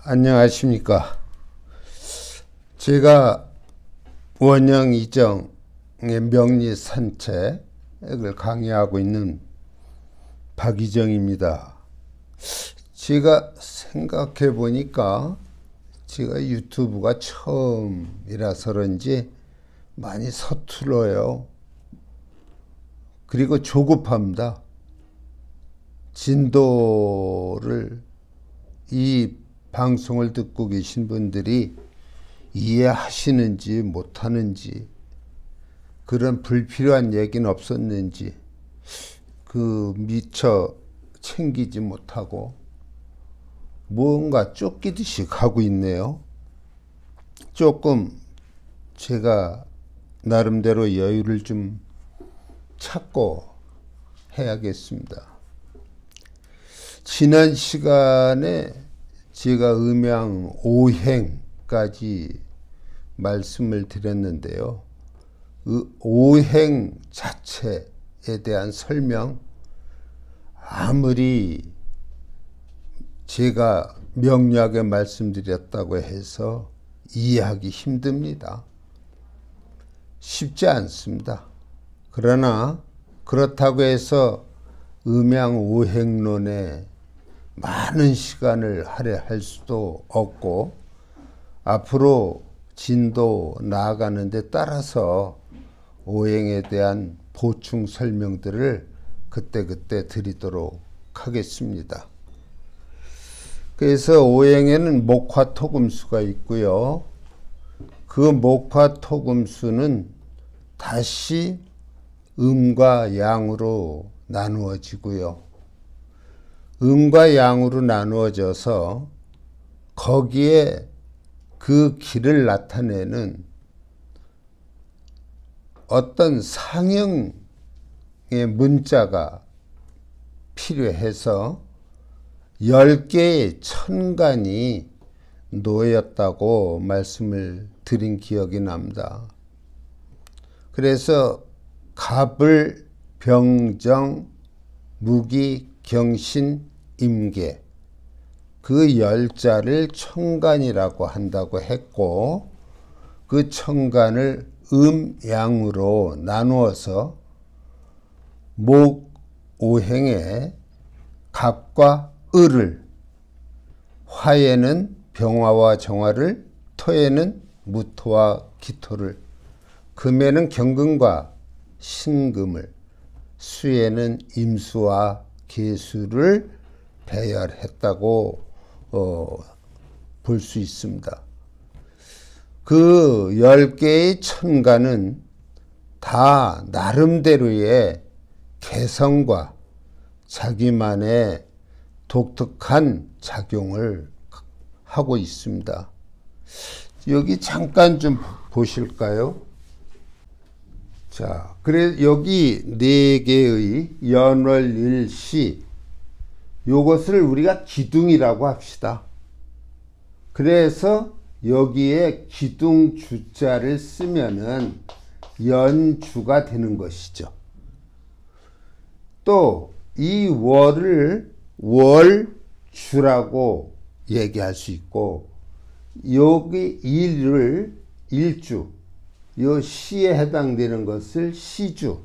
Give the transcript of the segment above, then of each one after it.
안녕하십니까. 제가 원형 이정의 명리 산책을 강의하고 있는 박이정입니다. 제가 생각해 보니까 제가 유튜브가 처음이라서 그런지 많이 서툴러요. 그리고 조급합니다. 진도를 이 방송을 듣고 계신 분들이 이해하시는지 못하는지, 그런 불필요한 얘기는 없었는지 미처 챙기지 못하고 뭔가 쫓기듯이 가고 있네요. 조금 제가 나름대로 여유를 좀 찾고 해야겠습니다. 지난 시간에 제가 음양 5행까지 말씀을 드렸는데요. 그 5행 자체에 대한 설명, 아무리 제가 명료하게 말씀드렸다고 해서 이해하기 힘듭니다. 쉽지 않습니다. 그러나 그렇다고 해서 음양 5행론에 많은 시간을 할애할 수도 없고, 앞으로 진도 나아가는 데 따라서 오행에 대한 보충 설명들을 그때그때 드리도록 하겠습니다. 그래서 오행에는 목화토금수가 있고요. 그 목화토금수는 다시 음과 양으로 나누어지고요. 음과 양으로 나누어져서 거기에 그 길을 나타내는 어떤 상형의 문자가 필요해서 10개의 천간이 놓였다고 말씀을 드린 기억이 납니다. 그래서 갑을, 병정, 무기, 경신, 임계, 그 10자를 천간이라고 한다고 했고, 그 천간을 음양으로 나누어서 목 5행에 갑과 을을, 화에는 병화와 정화를, 토에는 무토와 기토를, 금에는 경금과 신금을, 수에는 임수와 계수를 배열했다고 볼 수 있습니다. 그 10개의 천간은 다 나름대로의 개성과 자기만의 독특한 작용을 하고 있습니다. 여기 잠깐 좀 보실까요? 자, 그래 여기 4개의 연월일시, 요것을 우리가 기둥이라고 합시다. 그래서 여기에 기둥 주자를 쓰면은 연주가 되는 것이죠. 또 이 월을 월주라고 얘기할 수 있고, 여기 일을 일주, 요 시에 해당되는 것을 시주,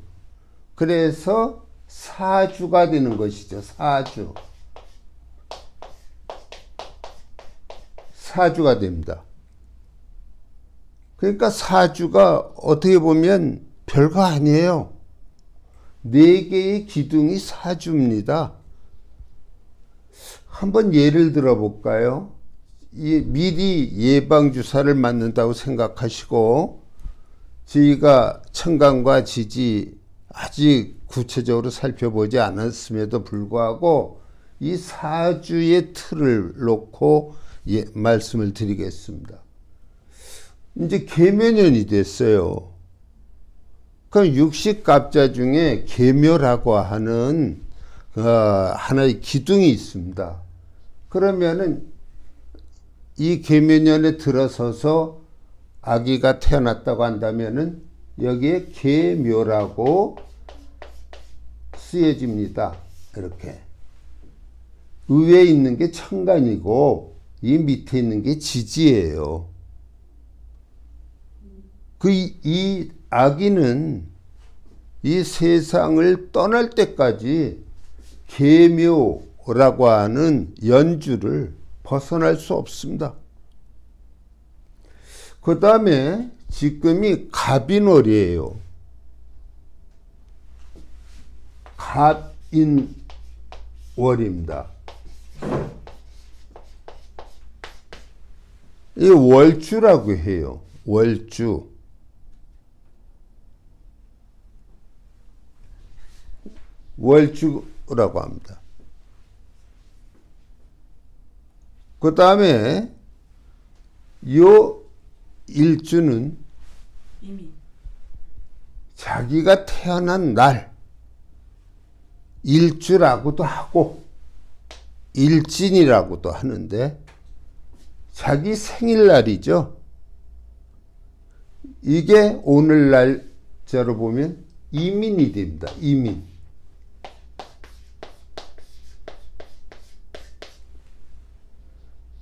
그래서 사주가 되는 것이죠. 사주가 됩니다. 그러니까 사주가 어떻게 보면 별거 아니에요. 4개의 기둥이 사주입니다. 한번 예를 들어 볼까요? 미리 예방주사를 맞는다고 생각하시고, 저희가 천간과 지지 아직 구체적으로 살펴보지 않았음에도 불구하고 이 사주의 틀을 놓고 말씀을 드리겠습니다. 이제 계묘년이 됐어요. 그럼 육식갑자 중에 계묘라고 하는 하나의 기둥이 있습니다. 그러면은 이 계묘년에 들어서서 아기가 태어났다고 한다면은 여기에 계묘라고 쓰여집니다. 이렇게 의외에 있는 게 천간이고 이 밑에 있는 게 지지예요. 이 아기는 이 세상을 떠날 때까지 계묘라고 하는 연주를 벗어날 수 없습니다. 그 다음에 지금이 갑인월이에요. 갑인월입니다. 이 월주라고 해요. 월주. 월주라고 합니다. 그 다음에 요 일주는 자기가 태어난 날 일주라고도 하고 일진이라고도 하는데 자기 생일날이죠. 이게 오늘날자로 보면 이민이 됩니다. 이민.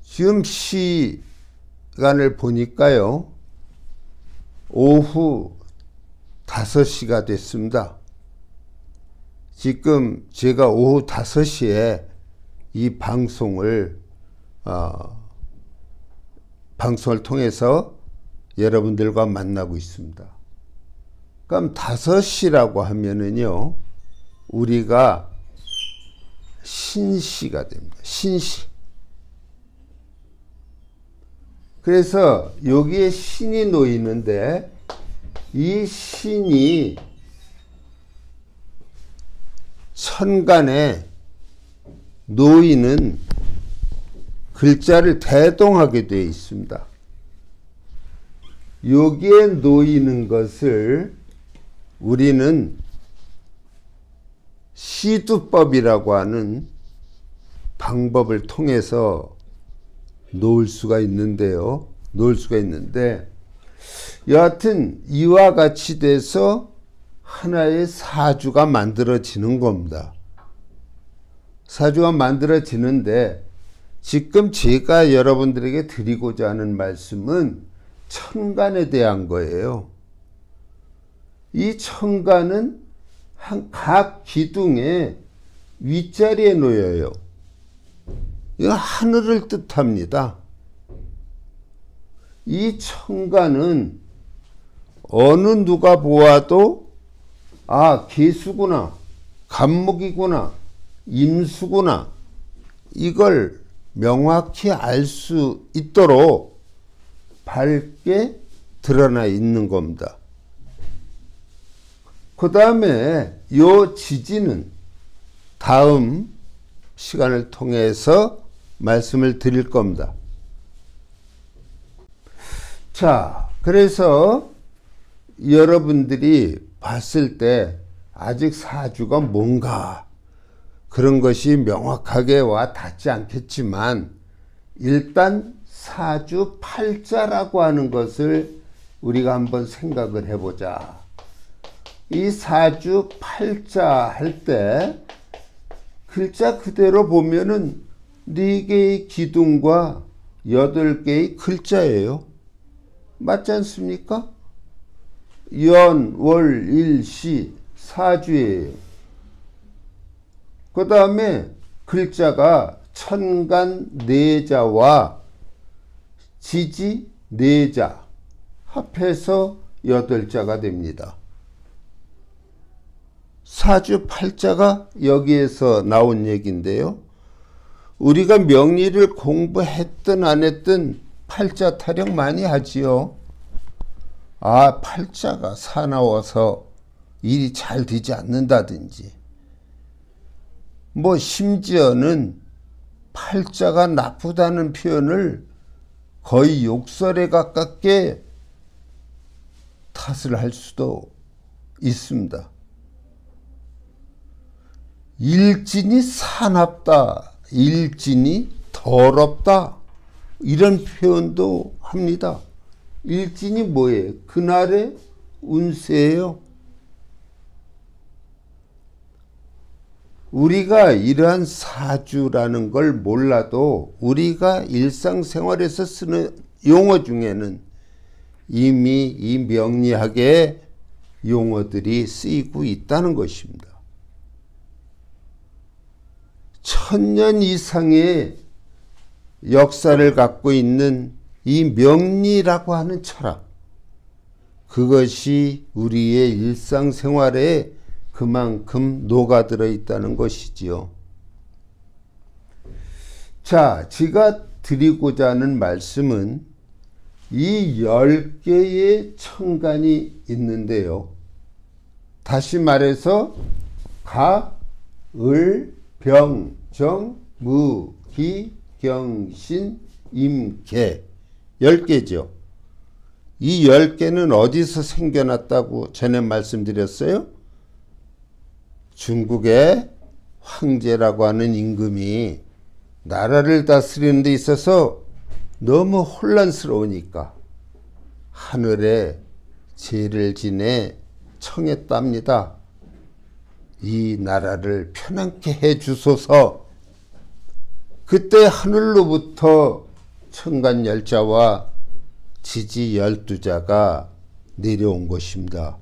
지금 시간을 보니까요. 오후 5시가 됐습니다. 지금 제가 오후 5시에 이 방송을 통해서 여러분들과 만나고 있습니다. 그럼 5시라고 하면은요, 우리가 신시가 됩니다. 신시. 그래서 여기에 신이 놓이는데 이 신이 천간에 놓이는 글자를 대동하게 되어 있습니다. 여기에 놓이는 것을 우리는 시두법이라고 하는 방법을 통해서 놓을 수가 있는데요. 여하튼 이와 같이 돼서 하나의 사주가 만들어지는 겁니다. 사주가 만들어지는데 지금 제가 여러분들에게 드리고자 하는 말씀은 천간에 대한 거예요. 이 천간은 각 기둥의 윗자리에 놓여요. 이거 하늘을 뜻합니다. 이 천간은 어느 누가 보아도 개수구나, 간목이구나, 임수구나, 이걸 명확히 알 수 있도록 밝게 드러나 있는 겁니다. 그 다음에 요 지지는 다음 시간을 통해서 말씀을 드릴 겁니다. 자, 그래서 여러분들이 봤을 때 아직 사주가 뭔가 그런 것이 명확하게 와 닿지 않겠지만 일단 사주 팔자라고 하는 것을 우리가 한번 생각을 해보자. 이 사주 팔자 할 때 글자 그대로 보면은 4개의 기둥과 8개의 글자예요. 맞지 않습니까? 연, 월, 일, 시, 사주예요. 그 다음에 글자가 천간 4자와 지지 4자 합해서 8자가 됩니다. 사주 팔자가 여기에서 나온 얘기인데요. 우리가 명리를 공부했든 안 했든 팔자 타령 많이 하지요. 팔자가 사나워서 일이 잘 되지 않는다든지, 심지어는 팔자가 나쁘다는 표현을 거의 욕설에 가깝게 탓을 할 수도 있습니다. 일진이 사납다, 일진이 더럽다, 이런 표현도 합니다. 일진이 뭐예요? 그날의 운세예요. 우리가 이러한 사주라는 걸 몰라도 우리가 일상생활에서 쓰는 용어 중에는 이미 이 명리학의 용어들이 쓰이고 있다는 것입니다. 1000년 이상의 역사를 갖고 있는 이 명리라고 하는 철학, 그것이 우리의 일상생활에 그만큼 녹아들어 있다는 것이지요. 자, 제가 드리고자 하는 말씀은 이 10개의 천간이 있는데요. 다시 말해서 가, 을, 병, 정, 무, 기, 경, 신, 임, 개 10개죠. 이 10개는 어디서 생겨났다고 전에 말씀드렸어요? 중국의 황제라고 하는 임금이 나라를 다스리는 데 있어서 너무 혼란스러우니까 하늘에 제를 지내 청했답니다. 이 나라를 편안케 해 주소서. 그때 하늘로부터 천간열자와 지지 12자가 내려온 것입니다.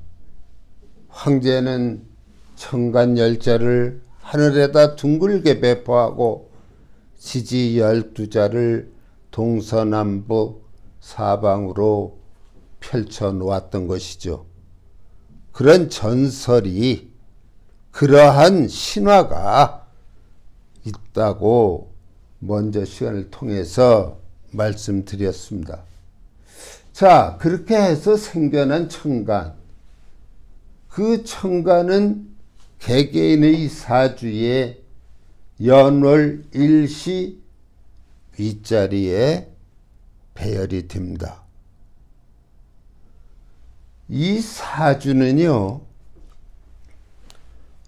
황제는 천간열자를 하늘에다 둥글게 배포하고 지지 12자를 동서남북 사방으로 펼쳐 놓았던 것이죠. 그런 전설이, 그러한 신화가 있다고 먼저 시간을 통해서 말씀드렸습니다. 자, 그렇게 해서 생겨난 천간, 그 천간은 개개인의 사주에 연월 일시 윗자리에 배열이 됩니다. 이 사주는요,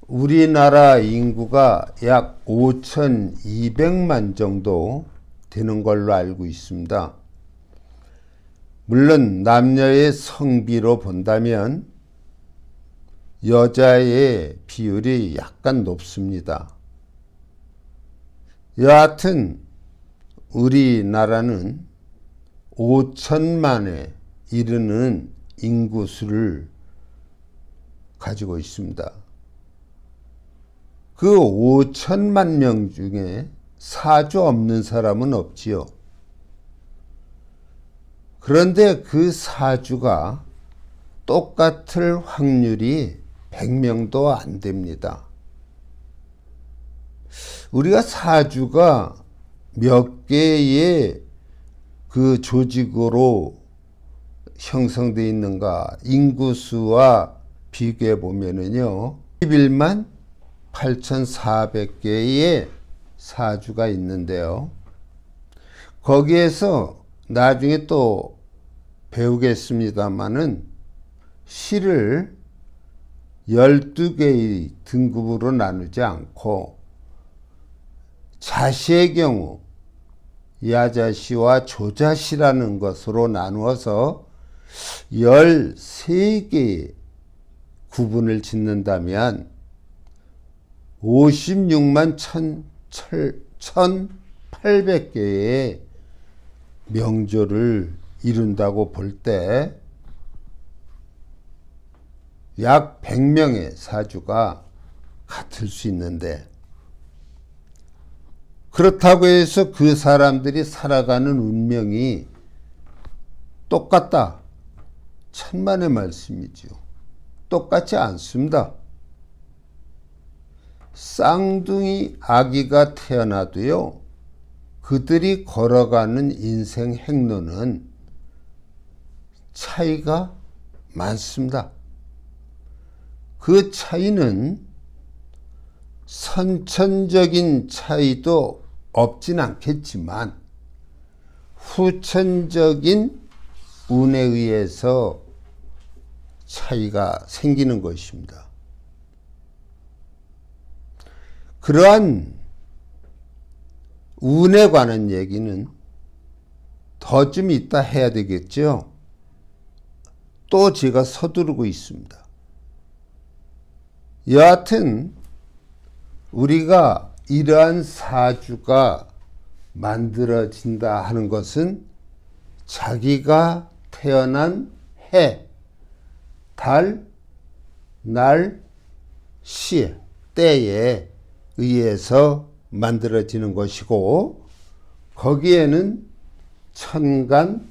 우리나라 인구가 약 5200만 정도 되는 걸로 알고 있습니다. 물론 남녀의 성비로 본다면 여자의 비율이 약간 높습니다. 여하튼 우리나라는 5천만에 이르는 인구수를 가지고 있습니다. 그 5천만 명 중에 사주 없는 사람은 없지요. 그런데 그 사주가 똑같을 확률이 100명도 안 됩니다. 우리가 사주가 몇 개의 그 조직으로 형성되어 있는가 인구수와 비교해 보면은요, 11만 8,400개의 사주가 있는데요. 거기에서 나중에 또 배우겠습니다마는 시를 12개의 등급으로 나누지 않고 자시의 경우 야자시와 조자시라는 것으로 나누어서 13개의 구분을 짓는다면 56만 1,800개의 명조를 이룬다고 볼 때 약 100명의 사주가 같을 수 있는데, 그렇다고 해서 그 사람들이 살아가는 운명이 똑같다, 천만의 말씀이죠. 똑같지 않습니다. 쌍둥이 아기가 태어나도요, 그들이 걸어가는 인생 행로는 차이가 많습니다. 그 차이는 선천적인 차이도 없진 않겠지만 후천적인 운에 의해서 차이가 생기는 것입니다. 그러한 운에 관한 얘기는 더 좀 이따 해야 되겠죠. 또 제가 서두르고 있습니다. 여하튼 우리가 이러한 사주가 만들어진다 하는 것은 자기가 태어난 해, 달, 날, 시, 때에 의해서 만들어지는 것이고, 거기에는 천간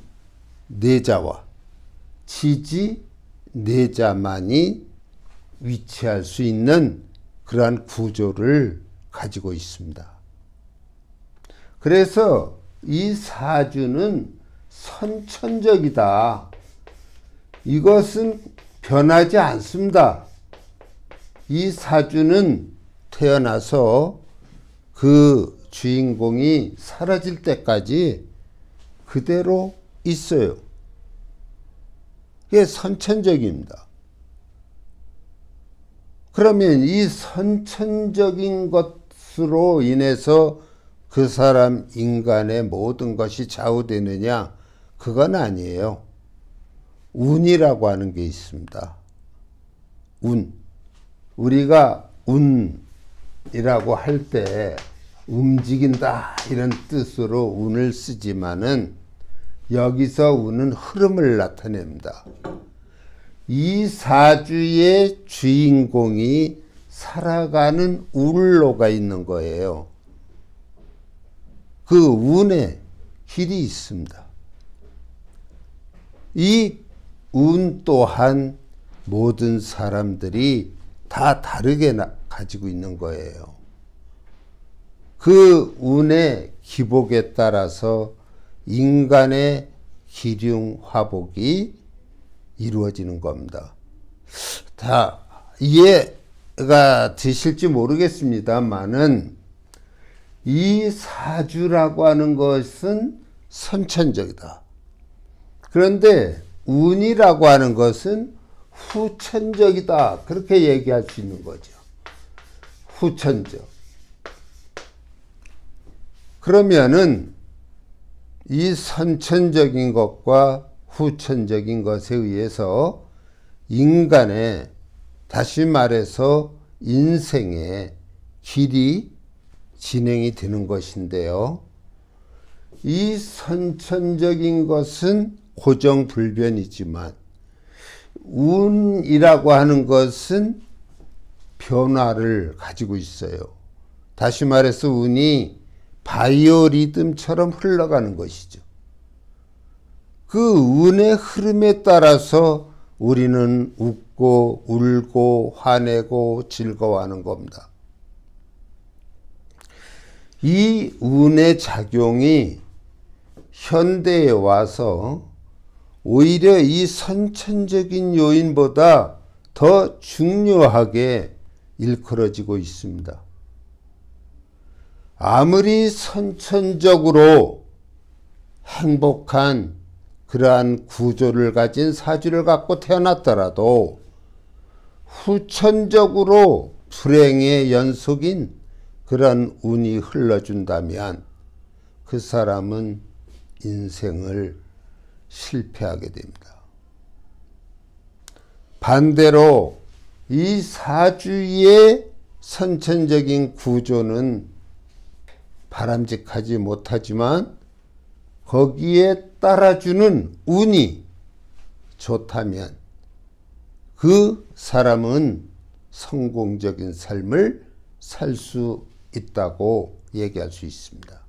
내자와 지지 내자만이 위치할 수 있는 그러한 구조를 가지고 있습니다. 그래서 이 사주는 선천적이다. 이것은 변하지 않습니다. 이 사주는 태어나서 그 주인공이 사라질 때까지 그대로 있어요. 이게 선천적입니다. 그러면 이 선천적인 것으로 인해서 그 사람 인간의 모든 것이 좌우되느냐? 그건 아니에요. 운이라고 하는 게 있습니다. 운. 우리가 운이라고 할 때 움직인다 이런 뜻으로 운을 쓰지만은 여기서 운은 흐름을 나타냅니다. 이 사주의 주인공이 살아가는 울로가 있는 거예요. 그 운에 길이 있습니다. 이 운 또한 모든 사람들이 다 다르게 가지고 있는 거예요. 그 운의 기복에 따라서 인간의 기륭 화복이 이루어지는 겁니다. 다 이해가 되실지 모르겠습니다만은 이 사주라고 하는 것은 선천적이다. 그런데 운이라고 하는 것은 후천적이다. 그렇게 얘기할 수 있는 거죠. 후천적. 그러면은 이 선천적인 것과 후천적인 것에 의해서 인간의, 다시 말해서 인생의 길이 진행이 되는 것인데요. 이 선천적인 것은 고정불변이지만 운이라고 하는 것은 변화를 가지고 있어요. 다시 말해서 운이 바이오리듬처럼 흘러가는 것이죠. 그 운의 흐름에 따라서 우리는 웃고 울고 화내고 즐거워하는 겁니다. 이 운의 작용이 현대에 와서 오히려 이 선천적인 요인보다 더 중요하게 일컬어지고 있습니다. 아무리 선천적으로 행복한 그러한 구조를 가진 사주를 갖고 태어났더라도 후천적으로 불행의 연속인 그런 운이 흘러준다면 그 사람은 인생을 실패하게 됩니다. 반대로 이 사주의 선천적인 구조는 바람직하지 못하지만 거기에 따라주는 운이 좋다면 그 사람은 성공적인 삶을 살 수 있다고 얘기할 수 있습니다.